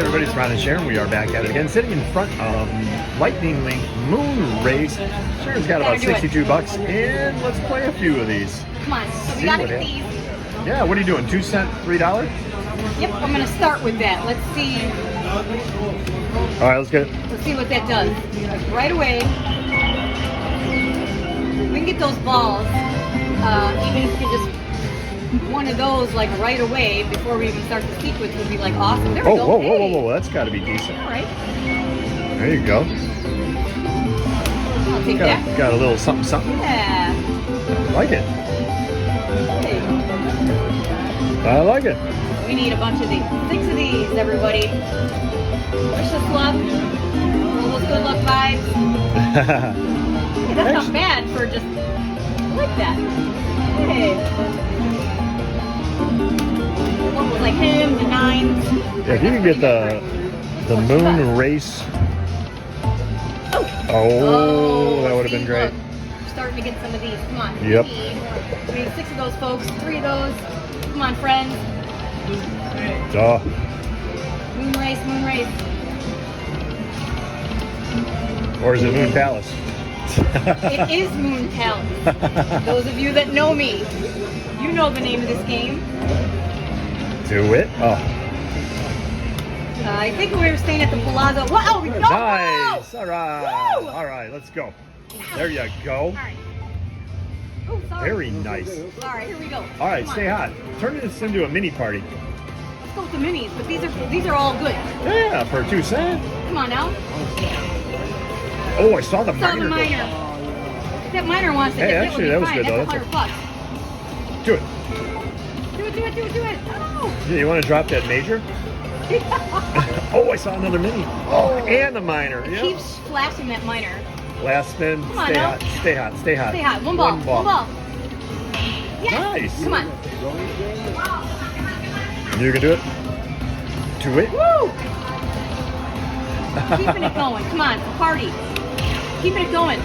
everybody, it's Ron and Sharon. We are back at it again, sitting in front of Lightning Link Moon Race. Sharon's got about 62 bucks, and let's play a few of these. Come on, so we gotta get these. Yeah, what are you doing? 2 cent, $3? Yep, I'm gonna start with that. Let's see. All right, let's get it. Let's see what that does. Like right away, we can get those balls. Even if you just one of those like right away before we even start the sequence would be like awesome. There we go. Whoa, that's got to be decent. All right. There you go. I'll take that. Got a little something. Yeah. I like it. Hey. I like it. We need a bunch of these. 6 of these, everybody. Wish us luck. All those good luck vibes. Hey, that's not bad for just like that. Hey. One was like him, the 9s. Yeah, if you can get the moon race. Oh, that would have been great. Look, we're starting to get some of these. Come on. Yep. We need 6 of those, folks. 3 of those. Come on, friends. Duh. Moon race, moon race. Or is it Moon Palace? It is Moon Palace. Those of you that know me, you know the name of this game. Do it. Oh. I think we were staying at the Palazzo. Wow, we go! Nice. All right. Woo! All right, let's go. There you go. All right. Oh, sorry. Very nice. All right, here we go. All right, stay hot. Turn this into a mini party. Let's go with the minis, but these are all good. Yeah, for 2 cents. Come on now. Oh, I saw the Saw the minor. minor. If that minor wants to Hey, get actually, it, that would was be good, fine. though. That's $100. Do it. Do it. Oh. Yeah, you want to drop that major? Oh, I saw another mini. Oh, and the minor. It Yep. keeps flashing that minor. Last spin. Come on Stay now. hot. Stay hot. Stay hot. Stay hot. One ball. Yes. Nice. Come on. You can do it. To it. Woo! Keeping it going. Come on, party. Keeping it going.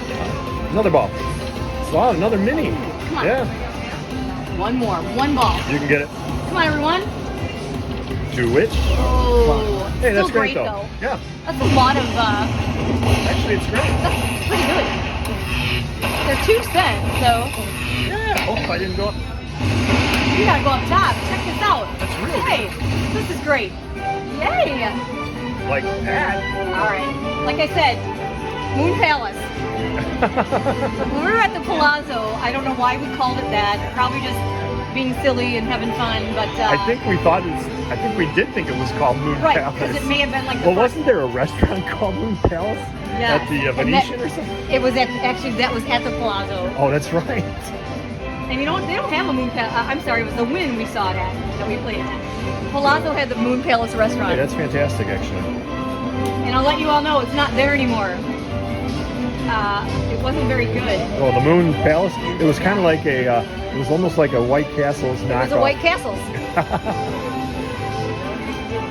Another ball. Wow, another mini. Come on. Yeah. One more. One ball. You can get it. Come on, everyone. To it. Oh. Hey, that's Still great though. Yeah. That's a lot of. Actually, it's great. That's pretty good. They're 2 cents, so Yeah. Oh, I didn't go up. you gotta go up top. Check this out. That's really Hey, this is great. Yay! Like that. All right. Like I said, Moon Palace. When we were at the Palazzo, I don't know why we called it that. Probably just being silly and having fun, but I think we did think it was called Moon right, Palace. because it may have been like the Well, first, wasn't there a restaurant called Moon Palace? Yes. At the And Venetian that- or something? It was that was at the Palazzo. Oh, that's right. And you know what? They don't have a Moon Palace. I'm sorry, it was the Wynn we saw it at, that we played at. Palazzo had the Moon Palace restaurant. Hey, that's fantastic, actually. And I'll let you all know it's not there anymore. It wasn't very good. Well, the Moon Palace, it was kind of like it was almost like a White Castle's knockoff. It was a White Castle's.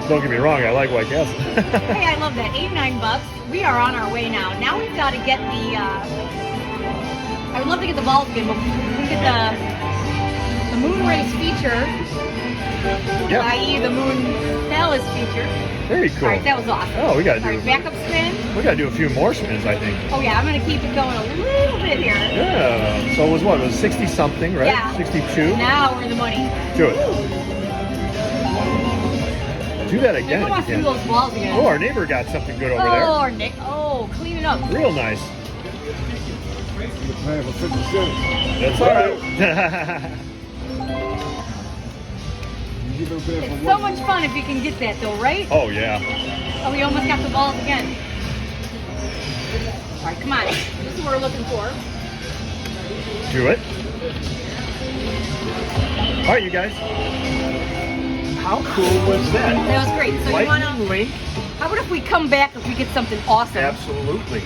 Don't get me wrong, I like White Castle. Hey, I love that. $89. We are on our way now. Now we've got to get the. I would love to get the balls again, but we can get the Moon Race feature, Yep. i.e. the Moon Palace feature. Very cool. All right, that was awesome. Oh, we gotta do. All right, backup spin. We gotta do a few more spins, I think. Oh yeah, I'm gonna keep it going a little bit here. Yeah. So it was what? It was 60 something, right? Yeah. 62. Now we're in the money. Do it. Do that I again. want if to you do can. those balls again. Oh, our neighbor got something good over there. our clean it up. Real nice. That's all right. It's so much fun if you can get that though, right? Oh yeah. Oh, we almost got the balls again. All right, come on. This is what we're looking for. Do it. All right, you guys. How cool was that? That was great. So you Lightning wanna? Link? How about if we come back if we get something awesome? Absolutely.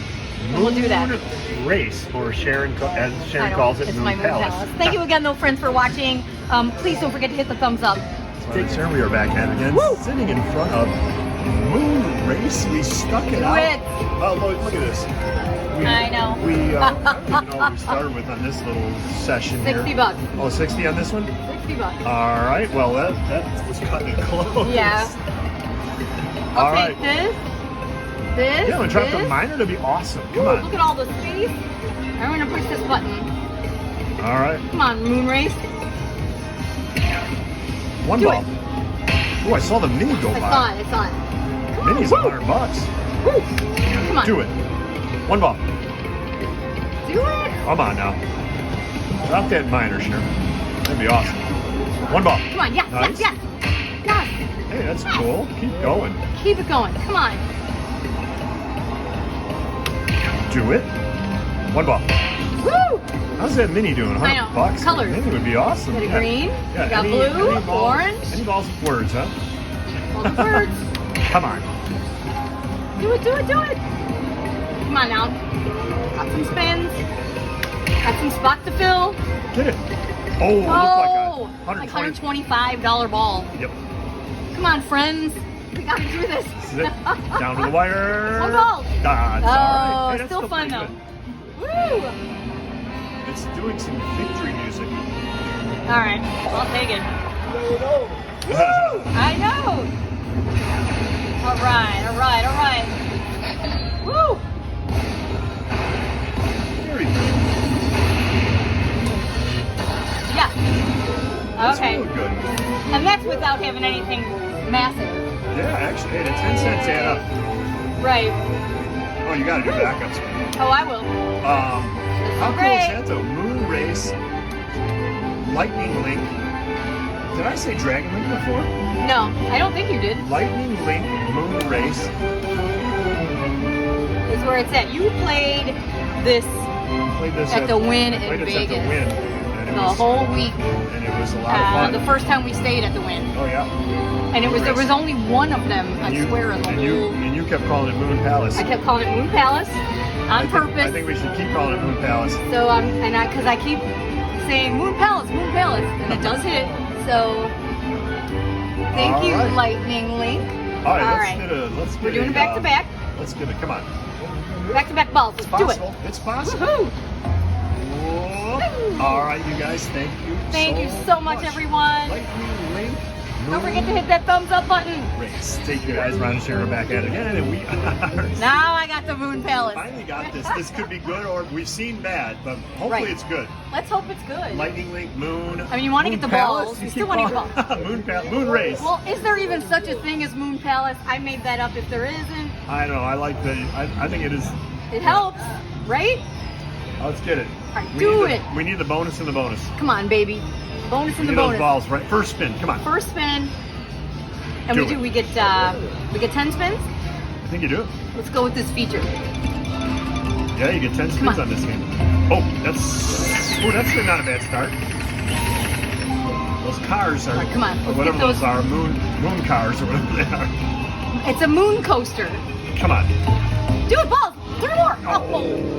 And we'll do that. Moon Race, or Sharon, as I Sharon know, calls it, it's Moon my Moon Palace. Palace. Thank you again, though, friends, for watching. Please don't forget to hit the thumbs up. Thanks, Sharon. We are back at it again. Woo! Sitting in front of Moon Race. We stuck it out. Quit. Oh, look at this. I know. I don't even know what we started with on this little session here. $60. Oh, 60 on this one? $60. All right. Well, that was cutting it close. Yeah. I'll All take right. this. Yeah, I'm gonna try this. the minor to be awesome. Come Ooh, on. look at all the space. I'm gonna push this button. All right. Come on, moon race. One Do ball. Oh, I saw the mini go I by. saw it. I saw it. Come on, Mini's woo. $100. Woo. Come on. Do it. One ball. Do it. Come on now. Drop that minor, sure. That'd be awesome. One ball. Come on. Yes. Nice. Yes. Yes. Hey, that's cool. Keep going. Keep it going. Come on. Do it. One ball. Woo. How's that mini doing? I know. $100? Colors. Mini would be awesome. Got a Yeah. green. Yeah, You got any- blue. any ball- Orange. Any balls with words, huh? All the birds. Come on. Do it. Do it. Do it. Come on now. Got some spins. Got some spots to fill. Get it. Oh, it looked Oh, like like a $125 ball. Yep. Come on, friends. We gotta do this. This is it. Down to the wire. One ball. Ah, it's Oh, all right. Hey, that's still fun pretty though. good. Woo! It's doing some victory music. All right, I'll take it. I know. All right, all right, all right. Woo! Very good. Yeah. That's Okay. real good. And that's without having anything massive. Yeah, actually, hey, the 10 cents add up. Right. Oh, you gotta do backups. Oh, I will. How cool Great. is that though? Moon Race, Lightning Link. Did I say Dragon Link before? No, I don't think you did. Lightning Link, Moon Race. Is where it's at. You played this Played this at the Wynn in played this at the Vegas. Wynn, and it the was, whole week. and it was a lot of fun. The first time we stayed at the Wynn. Oh yeah. And it was there was only one of them, I And you, swear, in the and whole. you kept calling it Moon Palace. I kept calling it Moon Palace on purpose. I think we should keep calling it Moon Palace. So because I keep saying Moon Palace, and it does hit. So thank All you, right. Lightning Link. All right, All let's right. get a let's get We're doing a, it back to back. Let's get it. Come on. Back to back balls. It's Let's do it. possible. It's possible. Woohoo! Whoa. All right, you guys. Thank you. Thank you so much, everyone. Lightning Link. Don't forget to hit that thumbs up button. Race. Take you guys, Ron and Sharon, are back at it again, and we are. Now I got the Moon Palace. Finally got this. This could be good, or we've seen bad, but hopefully Right. it's good. Let's hope it's good. Lightning Link, Moon. I mean, you wanna Moon get the Palace? balls. You keep still wanna get calling- Moon Race. Well, is there even such a thing as Moon Palace? I made that up. If there isn't, I know. I like the. I think it is. it helps, right? Let's get it. All right, We do need it. We need the bonus in the bonus. Come on, baby. Bonus We in the need those bonus. balls, right? First spin. Come on. First spin. And Do we it. do. We get 10 spins. I think you do. Let's go with this feature. Yeah, you get 10 spins on. on this game. Oh, that's not a bad start. Those cars are. All right, come on, or let's whatever get those those- are, moon cars or whatever they are. It's a moon coaster. Come on. Do it, balls. 3 more. Oh. Oh.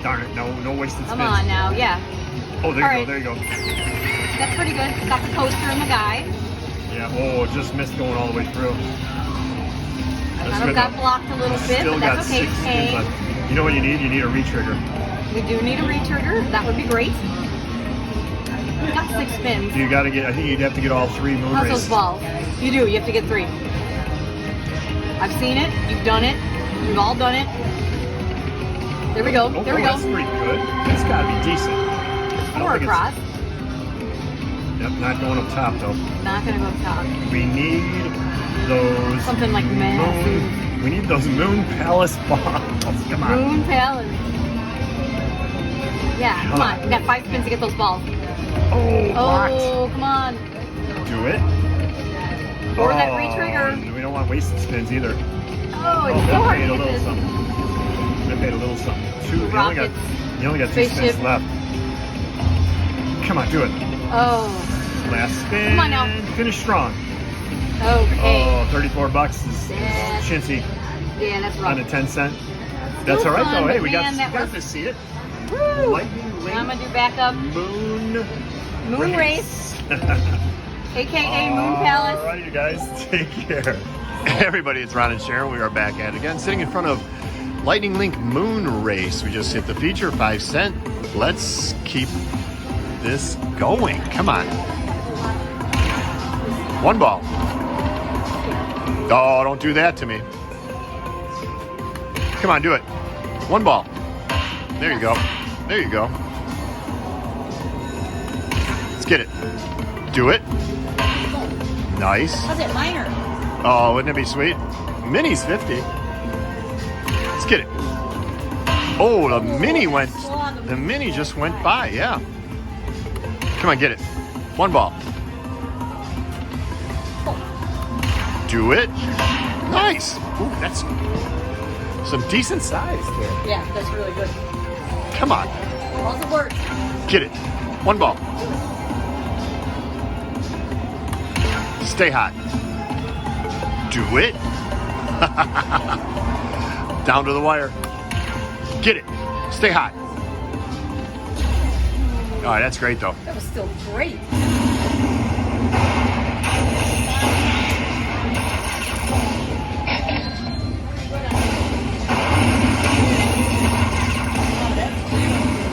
Darn it! No wasted spins. Come on now. Yeah, Oh, there you All go. right. There you go. that's pretty good. Got the coaster and the guy. Yeah. Oh, just missed going all the way through. I That's kind good of got though. blocked a little bit, Still but got that's okay. 6 spins Hey, left. You know what you need? You need a retrigger. we do need a retrigger. That would be great. We got 6 spins. You got to get. I think you'd have to get all 3 moon How's races. those balls? You do. You have to get 3. I've seen it. You've done it. We've all done it. There we go. Oh, There we That's go. pretty good. That's got to be decent. I don't 4 think it's- across. Yep, not going up top though. Not gonna go top. We need those Something like massive. moon. We need those Moon Palace balls. Come on. Moon Palace. Yeah, come Come on. on. We got 5 spins to get those balls. Oh, blocked. Oh, come on. Do it. Or that retrigger. We don't want wasted spins either. Oh, it's so that hard paid to a get little this. something. That paid a little something. You Rockets. only got 2 spins Spaceship. left. Come on, do it. Oh, Last spin. Come on now. Finish strong. okay. Oh, $34 is Yeah. chintzy Yeah, that's on rough. a 10 cent. That's Still all right fun, though. Hey, but we got man, that was- to see it. Woo! Lightning Link. Now I'm gonna do backup. Moon Race. AKA Moon Palace. All right, you guys, take care. Hey everybody, it's Ron and Sharon. We are back at it again, sitting in front of Lightning Link Moon Race. We just hit the feature, 5 cent. Let's keep this going. Come on. 1 ball. Oh, don't do that to me. Come on, do it. One ball. There you go. There you go. Let's get it. Do it. Nice. How's it minor? Oh, wouldn't it be sweet? Mini's 50. Let's get it. Oh, the mini went. The mini just went by. Yeah. Come on, get it. One ball. Do it. Nice. Ooh, that's some decent size there. Yeah, that's really good. Come on. How's it work? Get it. One ball. Stay hot. Do it. Down to the wire. Get it. Stay hot. All right, that's great though. That was still great.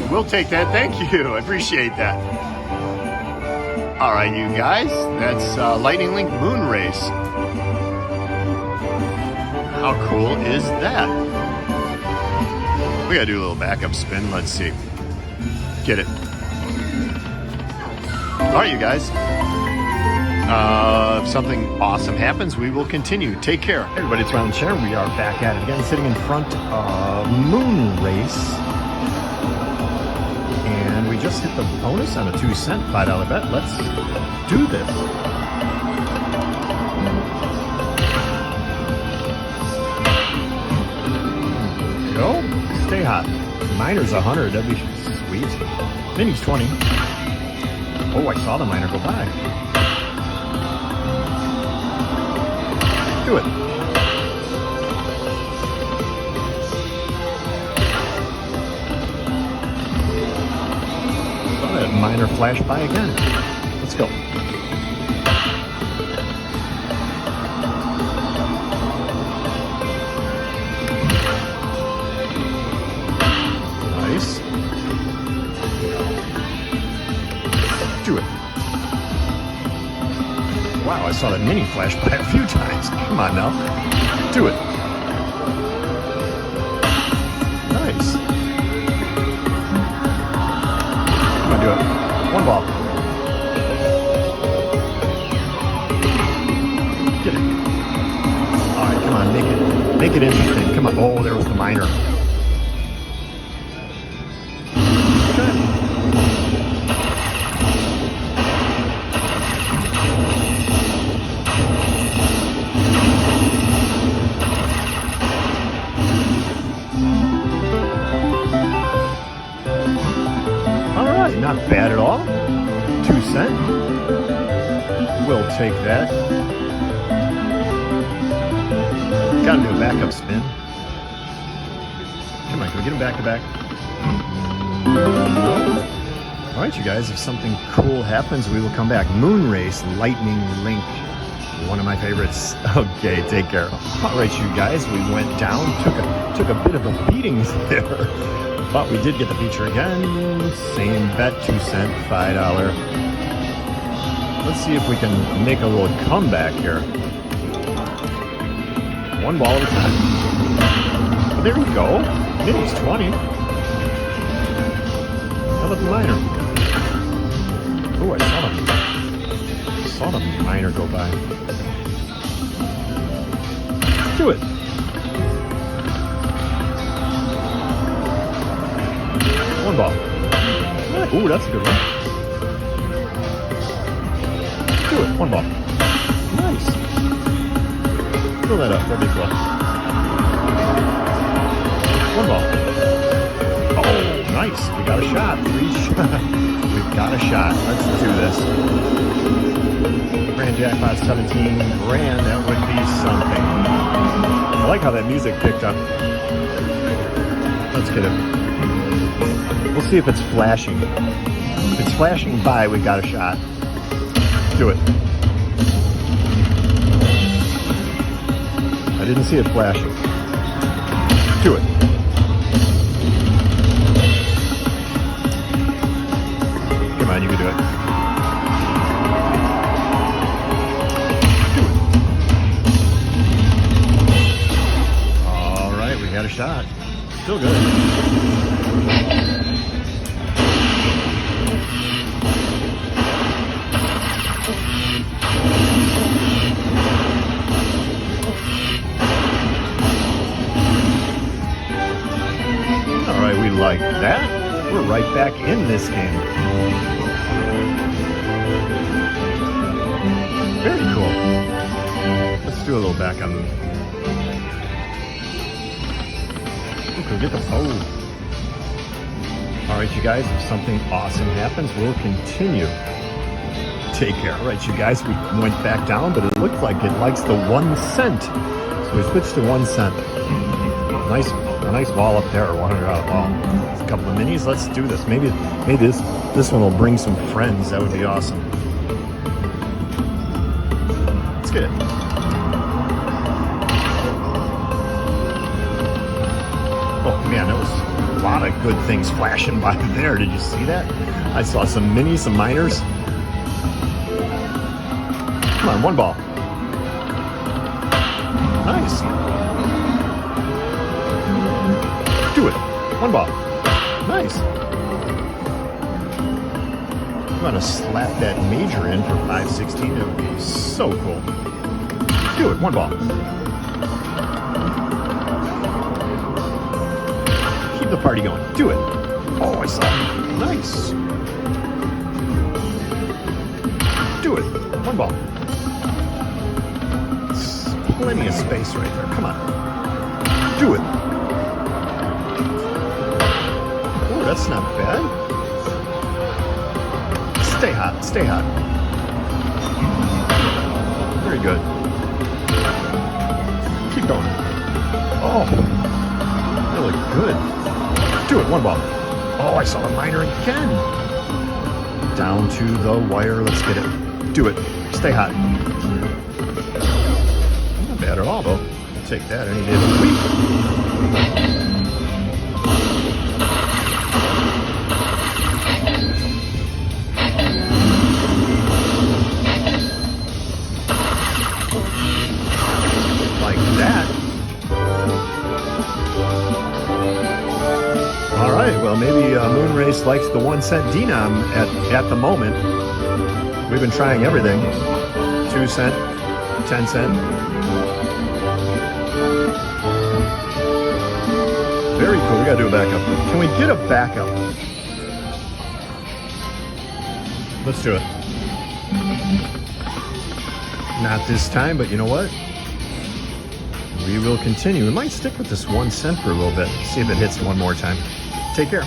We'll take that. Thank you. I appreciate that. All right, you guys. That's Lightning Link Moon Race. How cool is that? We gotta do a little backup spin. Let's see. Get it. All right, you guys. If something awesome happens, we will continue. Take care. Hey everybody, it's Ron Sharon. We are back at it again, sitting in front of Moon Race. And we just hit the bonus on a 2-cent $5 bet. Let's do this. There we go. Stay hot. Miner's 100. That'd be sweet. Mini's 20. Oh, I saw the miner go by. Do it. Oh, that miner flashed by again. Let's go. Nice. Do it. Wow, I saw that mini flash by a few times. Come on now. Do it. Nice. Come on, do it. One ball. Get it. All right, come on, make it interesting. Come on. Oh, there was the miner. Not bad at all. 2 cent. We'll take that. Gotta do a backup spin. Come on, can we get him back to back? All right, you guys, if something cool happens, we will come back. Moon Race, Lightning Link. One of my favorites. Okay, take care. All right, you guys, we went down, took a bit of a beating there. But we did get the feature again. Same bet, 2 cent, $5. Let's see if we can make a little comeback here. One ball at a time. There we go. Mini's 20. How about the miner? Oh, I saw the miner go by. Do it. One ball. Ooh, that's a good one. Do it. One ball. Nice. Fill that up. That'd be cool. One ball. Oh, nice. We got a shot. We've got a shot. Let's do this. Grand jackpot 17 grand. That would be something. I like how that music picked up. Let's get it. We'll see if it's flashing. If it's flashing by, we got a shot. Do it. I didn't see it flashing. Do it. Come on, you can do it. Do it. still good. All right, we like that. We're right back in this game. Very cool. Let's do a little back on. Go get the oh. All right, you guys, if something awesome happens, we'll continue. Take care. All right, you guys, we went back down, but it looked like it likes the 1 cent. So we switched to 1 cent. A nice ball up there, $100 ball. A couple of minis. Let's do this. Maybe this one will bring some friends. That would be awesome. Let's get it. Oh man, there was a lot of good things flashing by there. Did you see that? I saw some minis, some minors. Come on, 1 ball. Nice. Do it. 1 ball. Nice. I'm gonna slap that major in for 516. It would be so cool. Do it. 1 ball. Keep the party going. Do it. Oh, I saw it. Nice. Do it. 1 ball. Plenty of space right there. Come on. Do it. Oh, that's not bad. Stay hot. Stay hot. Very good. Keep going. Oh, that looked good. Do it. 1 ball. Oh, I saw the minor again. Down to the wire. Let's get it. Do it. Stay hot. Not bad at all, though. I'll take that any day of the week. Like that. All right. Well, maybe Moonrace likes the 1 cent denom at the moment. We've been trying everything. 2 cent, 10 cent. Very cool. We gotta do a backup. Can we get a backup? Let's do it. Not this time, but you know what? We will continue. We might stick with this 1 cent for a little bit. See if it hits one more time. Take care.